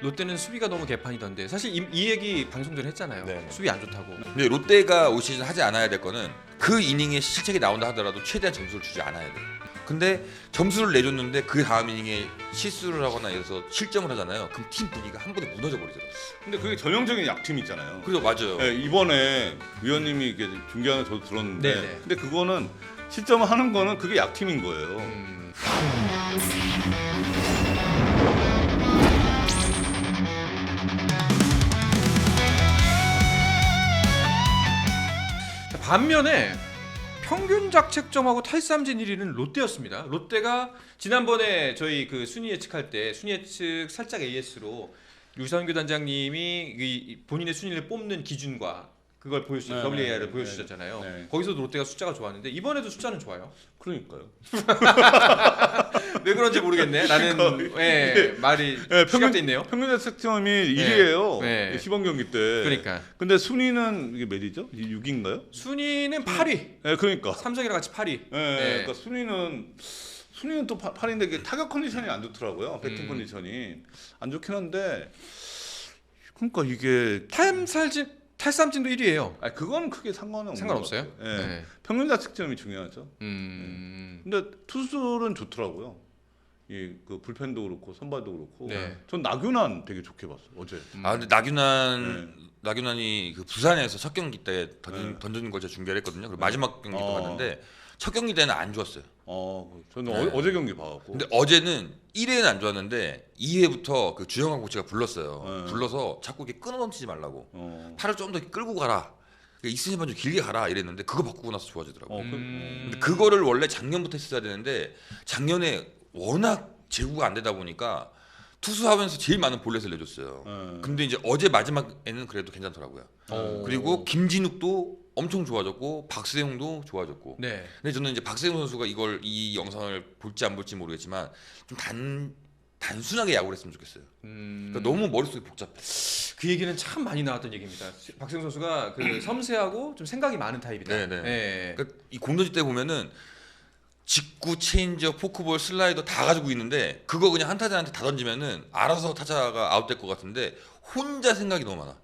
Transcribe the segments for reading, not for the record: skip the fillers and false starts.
롯데는 수비가 너무 개판이던데 사실 이 얘기 방송 전에 했잖아요. 네. 수비 안 좋다고. 근데 롯데가 올 시즌 하지 않아야 될 거는 그 이닝에 실책이 나온다 하더라도 최대한 점수를 주지 않아야 돼. 근데 점수를 내줬는데 그 다음 이닝에 실수를 하거나 해서 실점을 하잖아요. 그럼 팀 분위기가 한 번에 무너져 버리더라고요. 근데 그게 전형적인 약팀 있잖아요. 그죠, 맞아요. 네, 이번에 위원님이 이게 중계하는 저도 들었는데, 네네. 근데 그거는 실점하는 거는 그게 약팀인 거예요. 반면에 평균 자책점하고 탈삼진 1위는 롯데였습니다. 롯데가 지난번에 저희 그 순위 예측할 때 순위 예측 살짝 AS로 유상규 단장님이 본인의 순위를 뽑는 기준과 그걸 보여주셨, 네, WAR을 네, 보여주셨잖아요. 네. 거기서도 롯데가 숫자가 좋았는데 이번에도 숫자는 좋아요. 그러니까요. 왜 그런지 모르겠네. 라는 말이 시각돼 있네요. 평균 자책점이 1위예요. 네. 시범 경기 때. 그러니까 근데 순위는 이게 몇이죠? 6인가요? 순위는 8위. 네, 그러니까. 삼성이랑 같이 8위. 네, 그러니까 순위는 또 8인데 이게 타격 컨디션이 안 좋더라고요. 배팅 컨디션이 안 좋긴 한데, 그러니까 이게 탈삼진도 1위예요. 그건 크게 상관없는 상관없어요? 것 같아요. 네. 네. 평균 자책점이 중요하죠. 근데 투수들은 좋더라고요. 그 불펜도 그렇고 선발도 그렇고. 네. 전 나균환 되게 좋게 봤어 어제. 아 근데 나균환이 그 부산에서 첫 경기 때 던지는 걸 제가 중계를 했거든요. 그리고 마지막 경기도 봤는데 첫 경기 때는 안 좋았어요. 저는 네. 어제 경기 봐갖고. 근데 어제는 1회는 안 좋았는데 2회부터 그 주영환 코치가 불렀어요. 네. 불러서 자꾸 이렇게 끊어넘치지 말라고. 어. 팔을 좀 더 끌고 가라. 이승엽만 좀 길게 가라 이랬는데 그거 바꾸고 나서 좋아지더라고. 근데 그거를 원래 작년부터 했어야 되는데 작년에 워낙 제구가 안 되다 보니까 투수하면서 제일 많은 볼넷을 내줬어요. 근데 이제 어제 마지막에는 그래도 괜찮더라고요. 그리고 김진욱도 엄청 좋아졌고 박세웅도 좋아졌고. 네. 근데 저는 이제 박세웅 선수가 이 영상을 볼지 안 볼지 모르겠지만 좀 단순하게 야구를 했으면 좋겠어요. 그러니까 너무 머릿속이 복잡해. 그 얘기는 참 많이 나왔던 얘기입니다. 박세웅 선수가 그 섬세하고 좀 생각이 많은 타입이다. 네네. 네. 그러니까 이 공던질 때 보면은 직구, 체인지업, 포크볼, 슬라이더 다 가지고 있는데 그거 그냥 한 타자한테 다 던지면은 알아서 타자가 아웃될 것 같은데 혼자 생각이 너무 많아.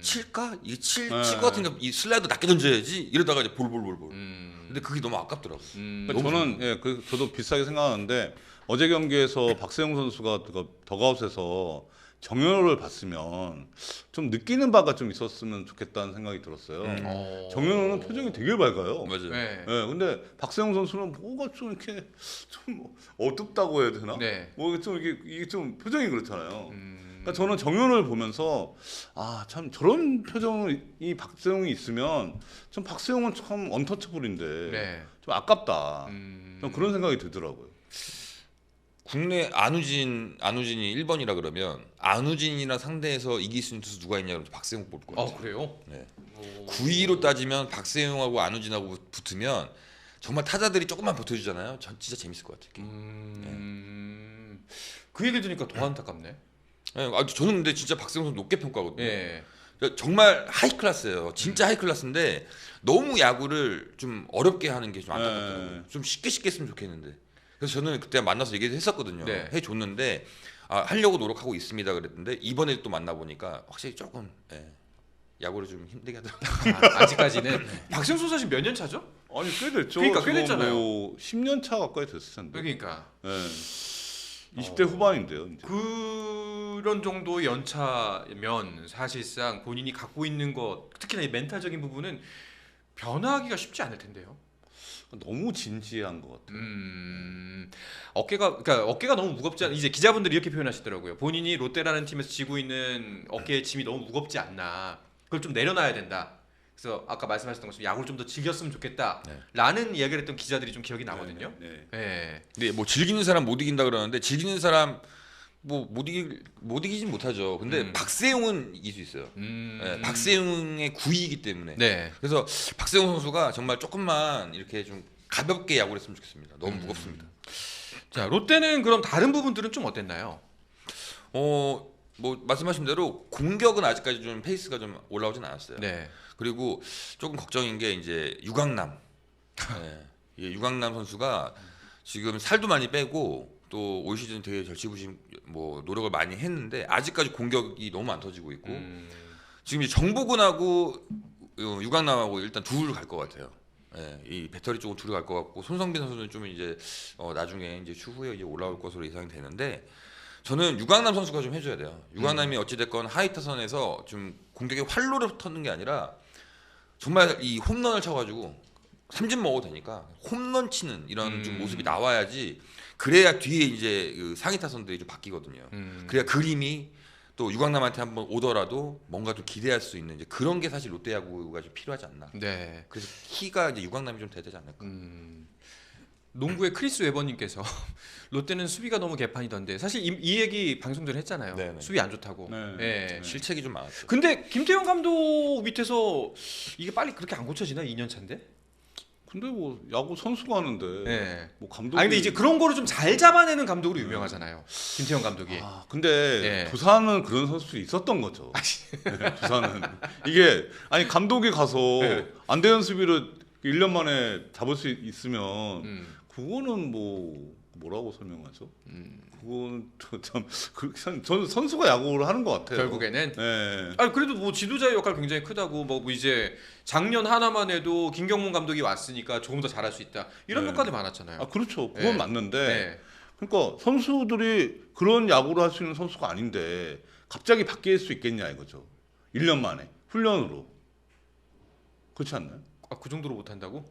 칠까? 이게 칠것 같은데 이 슬라이더 낮게 던져야지 이러다가 이제 볼볼볼볼. 근데 그게 너무 아깝더라고. 그러니까 저는 저도 비슷하게 생각하는데 어제 경기에서 박세웅 선수가 더가웃에서 정현호를 봤으면 좀 느끼는 바가 좀 있었으면 좋겠다는 생각이 들었어요. 정현호는 표정이 되게 밝아요. 맞아요. 네. 근데 박세웅 선수는 뭐가 좀 이렇게 좀 어둡다고 해야 되나? 네. 뭐 좀 이게 좀 표정이 그렇잖아요. 그러니까 저는 정현호를 보면서 참 저런 표정이 박세웅이 있으면 좀 박세웅은 참 언터처블인데 네. 좀 아깝다. 좀 그런 생각이 들더라고요. 국내 안우진이 1번이라 그러면 안우진이랑 상대해서 이길 수 있는 투수 누가 있냐 그러면 박세웅 뽑을 거예요. 그래요? 네. 9위로 따지면 박세웅하고 안우진하고 붙으면 정말 타자들이 조금만 버텨주잖아요. 진짜 재밌을 것 같아요. 그 얘기 들으니까 더 안타깝네. 네, 저는 근데 진짜 박세웅 선수 높게 평가하거든요. 예. 정말 하이 클래스예요. 진짜 하이 클래스인데 너무 야구를 좀 어렵게 하는 게 좀 안타깝더라고요. 좀 쉽게 했으면 좋겠는데. 그래서 저는 그때 만나서 얘기를 했었거든요. 네. 해줬는데 하려고 노력하고 있습니다 그랬는데 이번에 또 만나보니까 확실히 조금 야구를 좀 힘들게 하더라고요. 아직까지는. 박세웅 선수 사실 몇 년 차죠? 아니 꽤 됐죠. 그러니까 꽤 지금 됐잖아요. 뭐 10년 차 가까이 됐을 텐데. 그러니까 20대 후반인데요. 이제. 그런 정도의 연차면 사실상 본인이 갖고 있는 것, 특히나 이 멘탈적인 부분은 변화하기가 쉽지 않을 텐데요. 너무 진지한 것 같아요. 어깨가 너무 무겁지 않. 이제 기자분들이 이렇게 표현하시더라고요. 본인이 롯데라는 팀에서 지고 있는 어깨의 짐이 너무 무겁지 않나. 그걸 좀 내려놔야 된다. 그래서 아까 말씀하셨던 것처럼 야구를 좀 더 즐겼으면 좋겠다라는 이야기를 했던 기자들이 좀 기억이 나거든요. 네. 근데 뭐 즐기는 사람 못 이긴다 그러는데 즐기는 사람 뭐 못 이기진 못하죠. 근데 박세웅은 이길 수 있어요. 박세웅의 9위이기 때문에. 네. 그래서 박세웅 선수가 정말 조금만 이렇게 좀 가볍게 야구를 했으면 좋겠습니다. 너무 무겁습니다. 자, 롯데는 그럼 다른 부분들은 좀 어땠나요? 뭐 말씀하신 대로 공격은 아직까지 좀 페이스가 좀 올라오진 않았어요. 네. 그리고 조금 걱정인 게 이제 유강남. 유강남 선수가 지금 살도 많이 빼고 또 올 시즌 되게 절치부심 뭐 노력을 많이 했는데 아직까지 공격이 너무 안 터지고 있고 지금 이제 정보근하고 유강남하고 일단 둘 갈 것 같아요. 예, 이 배터리 쪽은 둘이 갈 것 같고 손성빈 선수는 좀 이제 나중에 이제 추후에 이제 올라올 것으로 예상이 되는데 저는 유강남 선수가 좀 해줘야 돼요. 유강남이 어찌됐건 하이 타선에서 좀 공격의 활로를 터는 게 아니라 정말 이 홈런을 쳐가지고 삼진 먹어도 되니까 홈런 치는 이런 좀 모습이 나와야지 그래야 뒤에 이제 그 상위 타선들이 좀 바뀌거든요. 그래야 그림이 또 유강남한테 한번 오더라도 뭔가 좀 기대할 수 있는 이제 그런 게 사실 롯데 야구가 좀 필요하지 않나. 네. 그래서 키가 이제 유강남이 좀 돼야 되지 않을까. 농구의 크리스 웨버님께서 롯데는 수비가 너무 개판이던데 사실 이 얘기 방송 전에 했잖아요. 네네. 수비 안 좋다고. 네. 네. 실책이 좀 많았죠. 근데 김태형 감독 밑에서 이게 빨리 그렇게 안 고쳐지나 2년 차인데? 근데 뭐 야구 선수가 하는데 네. 뭐 감독이 아니 근데 이제 그런 거를 좀 잘 잡아내는 감독으로 유명하잖아요. 김태형 감독이. 아, 근데 네. 두산은 그런 선수들이 있었던 거죠. 네, 두산은 이게 아니 감독이 가서 네. 안 되는 수비를 1년 만에 잡을 수 있으면 그거는 뭐라고 설명하죠? 그건 저는 선수가 야구를 하는 것 같아요. 결국에는. 네. 아니 그래도 뭐 지도자의 역할 굉장히 크다고 뭐 이제 작년 하나만 해도 김경문 감독이 왔으니까 조금 더 잘할 수 있다 이런 네. 평가도 많았잖아요. 아 그렇죠. 그건 네. 맞는데 네. 그러니까 선수들이 그런 야구를 할 수 있는 선수가 아닌데 갑자기 바뀔 수 있겠냐 이거죠. 1년 만에 훈련으로 그렇지 않나요? 그 정도로 못한다고?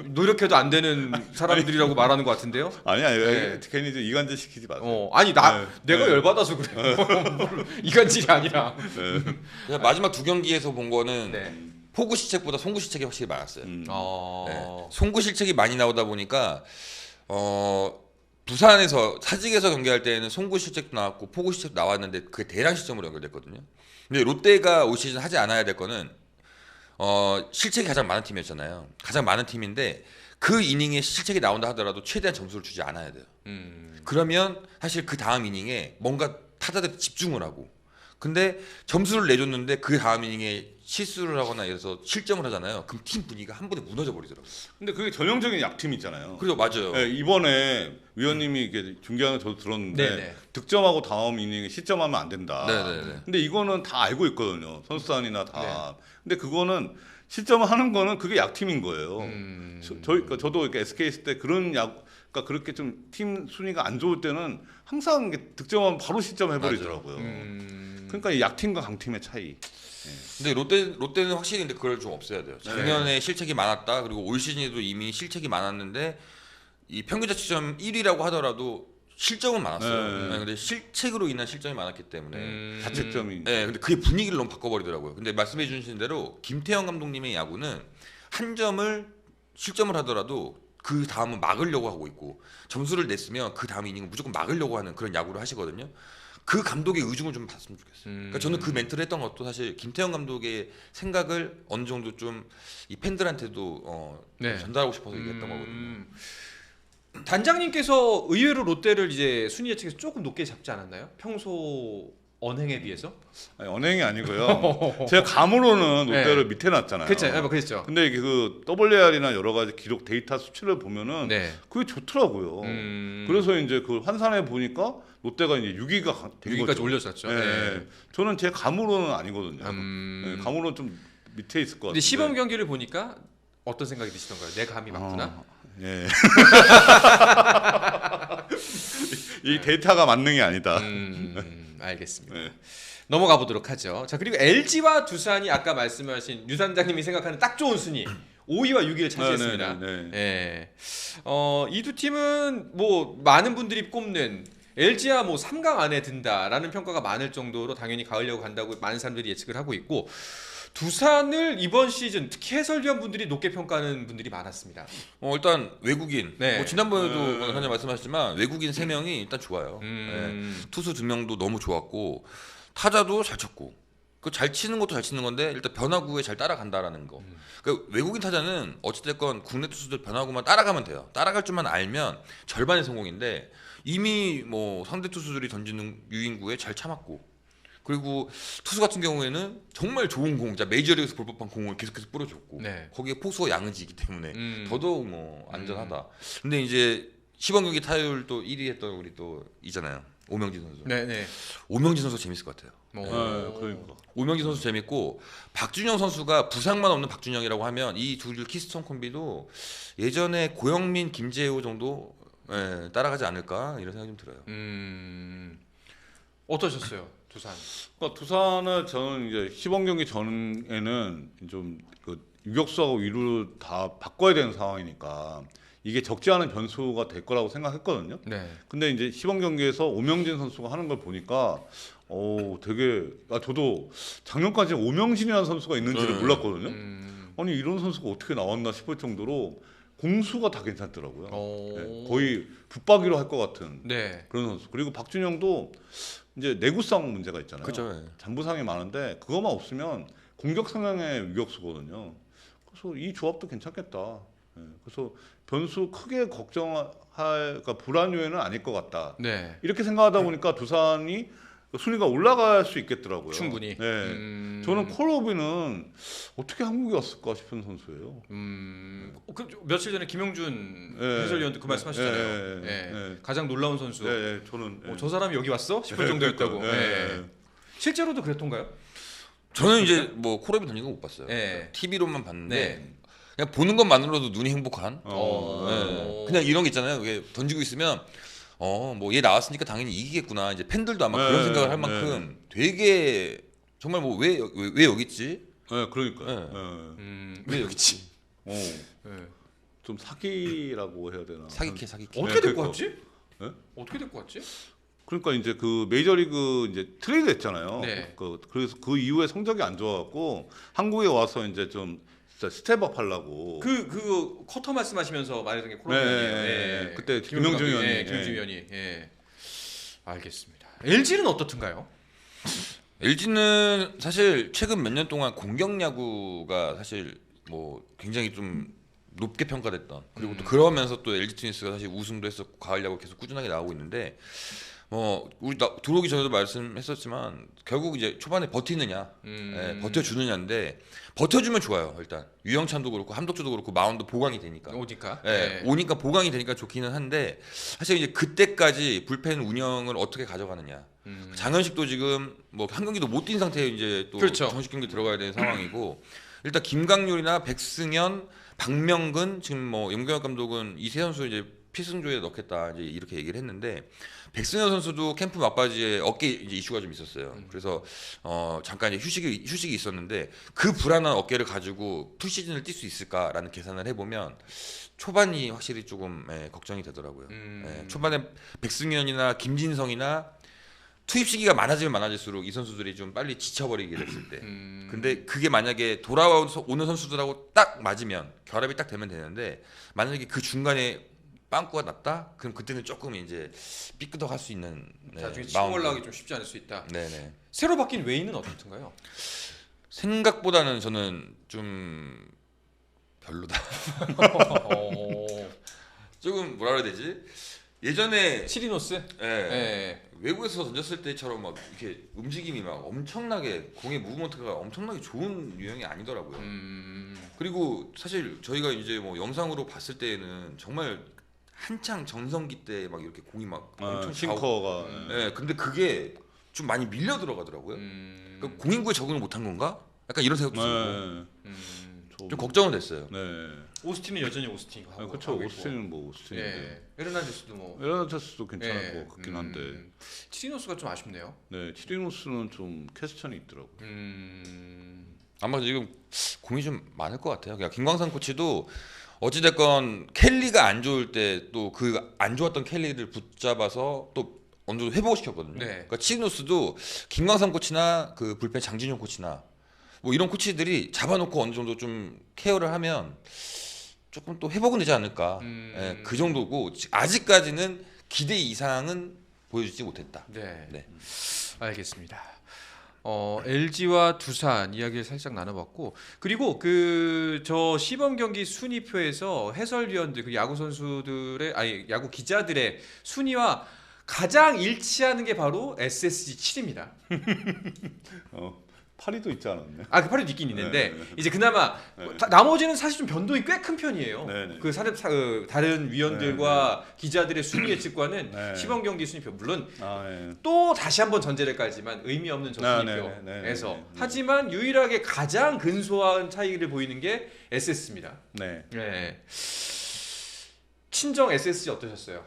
노력해도 안 되는 사람들이라고 말하는 것 같은데요? 아니야, 네. 괜히 이제 이간질 시키지 마세요. 아니 내가 네. 열받아서 그래. 이간질이 아니라. 그냥 마지막 두 경기에서 본 거는 네. 포구 실책보다 송구 실책이 확실히 많았어요. 어. 송구 실책이 많이 나오다 보니까 부산에서 사직에서 경기할 때는 송구 실책도 나왔고 포구 실책도 나왔는데 그게 대량 실점으로 연결됐거든요. 근데 롯데가 올 시즌 하지 않아야 될 거는 실책이 가장 많은 팀이었잖아요. 가장 많은 팀인데 그 이닝에 실책이 나온다 하더라도 최대한 점수를 주지 않아야 돼요. 그러면 사실 그 다음 이닝에 뭔가 타자들이 집중을 하고 근데 점수를 내줬는데 그 다음 이닝에 실수를 하거나 이래서 실점을 하잖아요. 그럼 팀 분위기가 한 번에 무너져 버리더라고요. 근데 그게 전형적인 약팀 있잖아요. 그래서 맞아요. 네, 이번에 위원님이 이게 중계하는 저도 들었는데 네네. 득점하고 다음 이닝에 실점하면 안 된다. 네네네. 근데 이거는 다 알고 있거든요. 선수단이나 다. 근데 그거는 실점을 하는 거는 그게 약팀인 거예요. 그러니까 저도 이렇게 SK 있을 때 그런 그러니까 그렇게 좀 팀 순위가 안 좋을 때는 항상 이렇게 득점하면 바로 실점해 버리더라고요. 그러니까 이 약팀과 강팀의 차이. 근데 롯데는 확실히 근데 그걸 좀 없애야 돼요. 작년에 실책이 많았다. 그리고 올 시즌에도 이미 실책이 많았는데 이 평균 자책점 1위라고 하더라도 실점은 많았어요. 근데 실책으로 인한 실점이 많았기 때문에 자책점이. 네, 근데 그게 분위기를 너무 바꿔버리더라고요. 근데 말씀해 주신 대로 김태형 감독님의 야구는 한 점을 실점을 하더라도 그 다음은 막으려고 하고 있고 점수를 냈으면 그 다음 이닝은 무조건 막으려고 하는 그런 야구를 하시거든요. 그 감독의 의중을 좀 봤으면 좋겠어요. 그러니까 저는 그 멘트를 했던 것도 사실 김태형 감독의 생각을 어느 정도 좀 이 팬들한테도 네. 전달하고 싶어서 얘기했던 거거든요. 단장님께서 의외로 롯데를 이제 순위 예측에서 조금 높게 잡지 않았나요? 평소 언행에 비해서? 아니, 언행이 아니고요. 제가 감으로는 롯데를 밑에 놨잖아요. 그렇죠. 근데 이게 그 WR이나 여러 가지 기록 데이터 수치를 보면은 네. 그게 좋더라고요. 그래서 이제 그걸 환산해 보니까 롯데가 이제 6위가 된 6위까지 거죠. 올렸었죠. 네. 네. 저는 제 감으로는 아니거든요. 네, 감으로는 좀 밑에 있을 것 같은데. 근데 시범 경기를 보니까 어떤 생각이 드시던가요? 내 감이 맞구나. 예. 이 데이터가 만능이 아니다. 알겠습니다. 네. 넘어가 보도록 하죠. 자 그리고 LG와 두산이 아까 말씀하신 유 단장님이 생각하는 딱 좋은 순위 5위와 6위를 차지했습니다. 네. 예. 이 두 팀은 뭐 많은 분들이 꼽는 LG야 뭐 3강 안에 든다라는 평가가 많을 정도로 당연히 가을야구 간다고 많은 사람들이 예측을 하고 있고 두산을 이번 시즌 특히 해설위원 분들이 높게 평가하는 분들이 많았습니다. 일단 외국인 네. 지난번에도 선생님 말씀하셨지만 외국인 3명이 일단 좋아요. 투수 2명도 너무 좋았고 타자도 잘 쳤고 그 잘 치는 것도 잘 치는 건데 일단 변화구에 잘 따라간다라는 거. 그러니까 외국인 타자는 어찌됐건 국내 투수들 변화구만 따라가면 돼요. 따라갈 줄만 알면 절반의 성공인데 이미 뭐 상대 투수들이 던지는 유인구에 잘 참았고 그리고 투수 같은 경우에는 정말 좋은 공, 메이저리그에서 볼 법한 공을 계속해서 뿌려줬고 네. 거기에 포수가 양의지이기 때문에 더더욱 뭐 안전하다. 근데 이제 시범 경기 타율 또 1위 했던 우리 또 있잖아요. 오명진 선수. 네네. 오명진 선수 재밌을 것 같아요. 네, 그러니까. 오명진 선수 재밌고 박준영 선수가 부상만 없는 박준영이라고 하면 이 둘 키스톤 콤비도 예전에 고영민, 김재호 정도 따라가지 않을까 이런 생각이 좀 들어요. 어떠셨어요, 두산? 그러니까 두산은 저는 이제 시범 경기 전에는 좀 그 유격수하고 위루를 다 바꿔야 되는 상황이니까 이게 적지 않은 변수가 될 거라고 생각했거든요. 네. 근데 이제 시범 경기에서 오명진 선수가 하는 걸 보니까 되게 저도 작년까지 오명진이라는 선수가 있는지를 네. 몰랐거든요. 아니 이런 선수가 어떻게 나왔나 싶을 정도로 공수가 다 괜찮더라고요. 네, 거의 붙박이로 할 것 같은 네. 그런 선수. 그리고 박준영도 이제 내구성 문제가 있잖아요. 그죠. 잔부상이 많은데 그것만 없으면 공격 성향의 유격수거든요. 그래서 이 조합도 괜찮겠다. 그래서 변수 크게 걱정할 그러니까 불안 요인은 아닐 것 같다. 네. 이렇게 생각하다 보니까 두산이 순위가 올라갈 수 있겠더라고요. 충분히. 네. 저는 콜로비는 어떻게 한국에 왔을까 싶은 선수예요. 그 며칠 전에 김용준 네. 해설위원도 그 말씀하셨잖아요. 네. 네. 가장 놀라운 선수. 네, 저는 저 사람이 여기 왔어? 싶을 네, 정도였다고. 그러니까요. 네. 실제로도 그랬던가요? 저는 이제 뭐 콜업이 던진 거 못 봤어요. 네. TV로만 봤는데 네. 그냥 보는 것만으로도 눈이 행복한. 어. 그냥 이런 게 있잖아요. 이게 던지고 있으면 뭐 얘 나왔으니까 당연히 이기겠구나. 이제 팬들도 아마 그런 생각을 할 만큼 되게 정말 뭐 왜 여기 있지? 네, 그러니까요. 네. 왜 여기 있지? 네. 좀 사기라고 해야 되나? 사기캐. 어떻게 데리고 그러니까. 왔지? 네? 어떻게 데리고 왔지? 그러니까 이제 그 메이저리그 이제 트레이드 했잖아요. 네. 그래서 그 이후에 성적이 안 좋아갖고 한국에 와서 이제 좀 진짜 스텝업 하려고. 그 커터 말씀하시면서 말했던 게 콜롬비아니에요. 네. 그때 김영중 의원이. 네, 김영중 의원이. 예. 알겠습니다. LG는 어떻든가요? LG는 사실 최근 몇 년 동안 공격 야구가 사실 뭐 굉장히 좀 높게 평가됐던 그리고 또 그러면서 또 LG 트윈스가 사실 우승도 했었고 가을 야구 계속 꾸준하게 나오고 있는데 우리 들어오기 전에도 말씀했었지만 결국 이제 초반에 버티느냐 버텨주느냐인데 버텨주면 좋아요. 일단 유영찬도 그렇고 함덕주도 그렇고 마운드 보강이 되니까 오니까. 오니까 보강이 되니까 좋기는 한데 사실 이제 그때까지 불펜 운영을 어떻게 가져가느냐. 장현식도 지금 뭐 한 경기도 못 뛴 상태에 이제 또 그렇죠. 정식 경기 들어가야 되는 상황이고 일단 김강률이나 백승현, 박명근 지금 뭐 염경엽 감독은 이 세 선수 이제 필승조에 넣겠다 이제 이렇게 얘기를 했는데 백승현 선수도 캠프 막바지에 어깨 이제 이슈가 좀 있었어요. 그래서 잠깐 이제 휴식이 있었는데 그 불안한 어깨를 가지고 풀 시즌을 뛸 수 있을까라는 계산을 해보면 초반이 확실히 조금 걱정이 되더라고요. 초반에 백승현이나 김진성이나 투입 시기가 많아지면 많아질수록 이 선수들이 좀 빨리 지쳐버리게 됐을 때 근데 그게 만약에 돌아오는 선수들하고 딱 맞으면 결합이 딱 되면 되는데 만약에 그 중간에 빵꾸가 났다? 그럼 그때는 조금 이제 삐끗어갈 수 있는 나중에 치고 올라가기 좀 쉽지 않을 수 있다. 네네. 새로 바뀐 웨이는 어떻든가요? 생각보다는 저는 좀 별로다. 조금 뭐라 그래야 되지? 예전에 치리노스? 외국에서 던졌을 때처럼 막 이렇게 움직임이 막 엄청나게 공의 무브먼트가 엄청나게 좋은 유형이 아니더라고요. 그리고 사실 저희가 이제 뭐 영상으로 봤을 때에는 정말 한창 전성기 때 막 이렇게 공이 막 엄청 싱커가. 근데 그게 좀 많이 밀려 들어가더라고요. 그러니까 공인구에 적응을 못한 건가? 약간 이런 생각도 들고 좀 걱정은 됐어요. 네. 오스틴은 여전히 오스틴하고. 그렇죠. 오스틴은 뭐 오스틴인데. 에르난데스도 뭐. 에르난데스도 괜찮을 것 같긴 한데. 치리노스가 좀 아쉽네요. 네, 치리노스는 좀 퀘스천이 있더라고요. 아마 지금 고민이 좀 많을 것 같아요. 그냥 김광산 코치도 어찌됐건 켈리가 안 좋을 때 또 그 안 좋았던 켈리를 붙잡아서 또 어느 정도 회복을 시켰거든요. 그러니까 치리노스도 김광산 코치나 그 불펜 장진용 코치나 뭐 이런 코치들이 잡아놓고 어느 정도 좀 케어를 하면 조금 또 회복은 되지 않을까. 그 정도고 아직까지는 기대 이상은 보여주지 못했다. 네. 알겠습니다. LG와 두산 이야기를 살짝 나눠봤고 그리고 저 시범 경기 순위표에서 해설위원들 그 야구 선수들의 야구 기자들의 순위와 가장 일치하는 게 바로 SSG 7입니다. 파리도 있지 않았네. 아, 그 팔이 있긴 있는데 네. 이제 그나마 네. 나머지는 사실 좀 변동이 꽤 큰 편이에요. 네. 그 다른 위원들과 기자들의 순위 예측과는 네. 시범 경기 순위표 물론 예. 또 다시 한번 전제를 깔지만 의미 없는 저 네, 순위표에서 네. 하지만 유일하게 가장 근소한 차이를 보이는 게 SS입니다. 네. 네. 친정 SSG 어떠셨어요?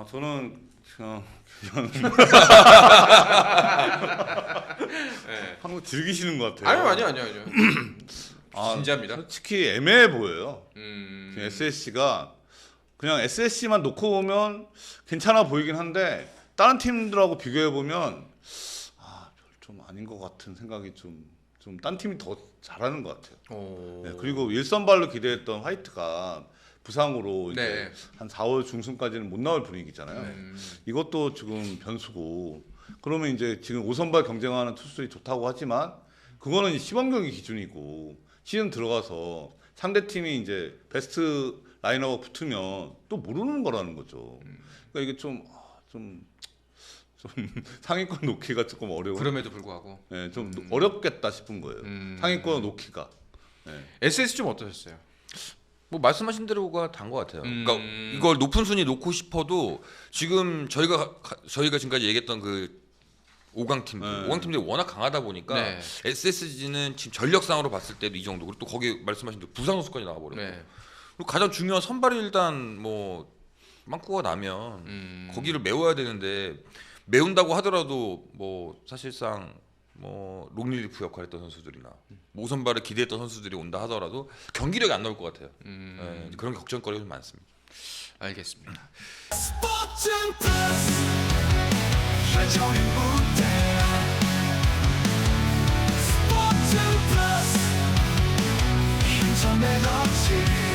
저는 그냥 네. 한번 즐기시는 것 같아요. 아니요. 진지합니다. 솔직히 애매해 보여요. 음. SSC가 그냥 SSC만 놓고 보면 괜찮아 보이긴 한데 다른 팀들하고 비교해 보면 별 좀 아닌 것 같은 생각이 좀 딴 팀이 더 잘하는 것 같아요. 오. 네, 그리고 일선발로 기대했던 화이트가 부상으로 이제 네. 한 4월 중순까지는 못 나올 분위기잖아요. 이것도 지금 변수고 그러면 이제 지금 5선발 경쟁하는 투수들이 좋다고 하지만 그거는 이제 시범 경기 기준이고 시즌 들어가서 상대 팀이 이제 베스트 라인업하고 붙으면 또 모르는 거라는 거죠. 그러니까 이게 좀 상위권 놓기가 조금 어려워. 그럼에도 불구하고 네, 좀 어렵겠다 싶은 거예요. 상위권 놓기가. 네. SS 좀 어떠셨어요? 뭐 말씀하신 대로가 단 것 같아요. 음. 그러니까 이걸 높은 순위 놓고 싶어도 지금 저희가 지금까지 얘기했던 그 5강 팀들, 네. 5강 팀들이 워낙 강하다 보니까 네. SSG는 지금 전력상으로 봤을 때도 이 정도. 그리고 또 거기 말씀하신 대로 부상 선수까지 나와버렸고. 네. 그리고 가장 중요한 선발 일단 뭐 빵꾸가 나면 거기를 메워야 되는데 메운다고 하더라도 뭐 사실상 뭐 롱리리프 역할했던 선수들이나 모선발을 기대했던 선수들이 온다 하더라도 경기력이 안 나올 것 같아요. 네, 그런 걱정거리가 좀 많습니다. 알겠습니다. 스포츠는 플러스 한정의 무대 스포츠는 플러스 힘전 에너지